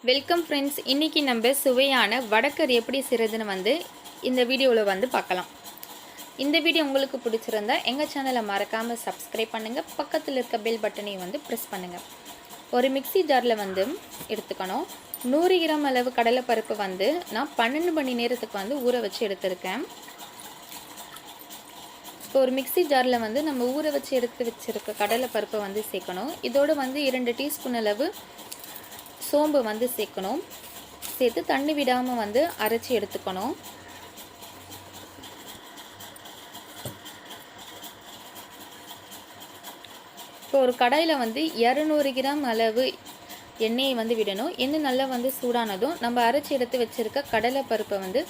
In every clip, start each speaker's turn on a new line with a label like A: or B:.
A: Welcome friends. இன்றைக்கி நம்ம சுவையான வடகறி எப்படி செய்கிறதுன்னு இந்த வீடியோவில் பார்க்கலாம். இந்த வீடியோ உங்களுக்கு பிடிச்சிருந்தா எங்கள் சேனலை மறக்காமல் சப்ஸ்கிரைப் பண்ணுங்கள். பக்கத்தில் இருக்க பெல் பட்டனையும் ப்ரெஸ் பண்ணுங்கள். ஒரு மிக்சி ஜாரில் எடுத்துக்கணும். 100 கிராம் அளவு கடலைப்பருப்பு நான் 12 மணி நேரத்துக்கு ஊற வச்சு எடுத்திருக்கேன். இப்போ ஒரு மிக்சி ஜாரில் நம்ம ஊற வச்சு எடுத்து வச்சுருக்க கடலைப்பருப்பை சேர்க்கணும். இதோடு 2 டீஸ்பூன் அளவு சோம்பு சேர்க்கணும். சேர்த்து தண்ணி விடாமல் அரைச்சி எடுத்துக்கணும். இப்போ ஒரு கடாயில் 200 கிராம் அளவு எண்ணெயை விடணும். எண்ணெய் நல்லா சூடானதும் நம்ம அரைச்சி எடுத்து வச்சுருக்க கடலை பருப்பை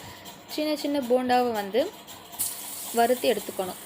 A: சின்ன சின்ன போண்டாவை வறுத்து எடுத்துக்கணும்.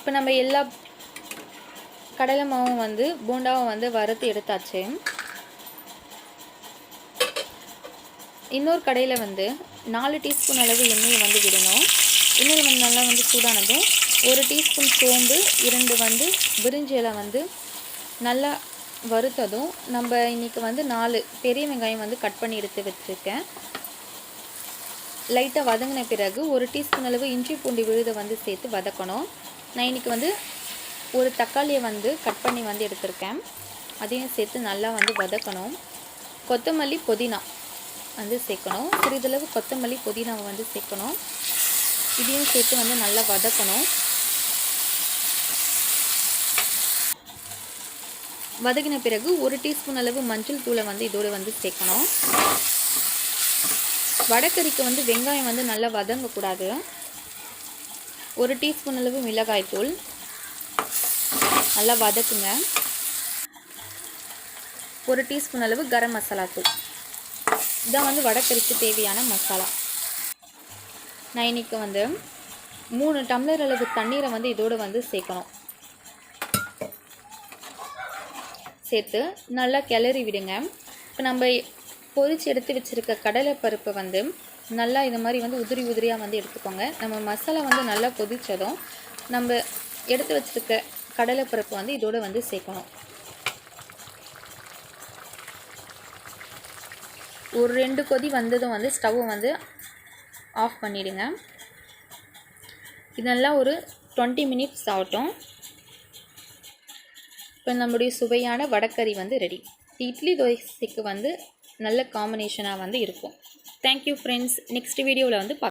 A: இப்போ நம்ம எல்லா கடலை மாவும் போண்டாவும் வறுத்து எடுத்தாச்சு. இன்னொரு கடையில் 4 டீஸ்பூன் அளவு எண்ணெயை விடணும். எண்ணெயில் நல்லா சூடானதும் 1 டீஸ்பூன் சோம்பு, 2 பிரிஞ்சி இலை நல்லா வறுத்ததும் நம்ம இன்றைக்கி 4 பெரிய வெங்காயம் கட் பண்ணி எடுத்து வச்சுருக்கேன். லைட்டாக வதங்கின பிறகு 1 டீஸ்பூன் அளவு இஞ்சி பூண்டு விழுதை சேர்த்து வதக்கணும். நான் இன்றைக்கி ஒரு தக்காளியை கட் பண்ணி எடுத்திருக்கேன். அதையும் சேர்த்து நல்லா வதக்கணும். கொத்தமல்லி புதினா சேர்க்கணும். சிறிதளவு கொத்தமல்லி புதினாவை சேர்க்கணும். இதையும் சேர்த்து நல்லா வதக்கணும். வதக்கின பிறகு 1 டீஸ்பூன் அளவு மஞ்சள் தூளை இதோடு சேர்க்கணும். வடகறிக்கு வெங்காயம் நல்லா வதங்கக்கூடாது. 1 டீஸ்பூன் அளவு மிளகாய் தூள் நல்லா வதக்குங்க. 1 டீஸ்பூன் அளவு கரம் மசாலா தூள். இதான் வடகறிக்கு தேவையான மசாலா. நான் இன்றைக்கி 3 டம்ளர் அளவு தண்ணீரை இதோடு சேர்க்கணும். சேர்த்து நல்லா கிளறி விடுங்க. இப்போ நம்ம பொரிச்சு எடுத்து வச்சுருக்க கடலை பருப்பை நல்லா இது மாதிரி உதிரி உதிரியாக எடுத்துக்கோங்க. நம்ம மசாலா நல்லா கொதித்ததும் நம்ம எடுத்து வச்சுருக்க கடலைப்பருப்பு இதோடு சேர்க்கணும். ஒரு 2 கொதி வந்ததும் ஸ்டவ்வை ஆஃப் பண்ணிவிடுங்க. இது நல்லா ஒரு 20 மினிட்ஸ் ஆகட்டும். இப்போ நம்முடைய சுவையான வடகறி ரெடி. இட்லி தோசைக்கு நல்ல காம்பினேஷனாக இருக்கும். Thank you friends. நெக்ஸ்ட் வீடியோவில் பார்க்கலாம்.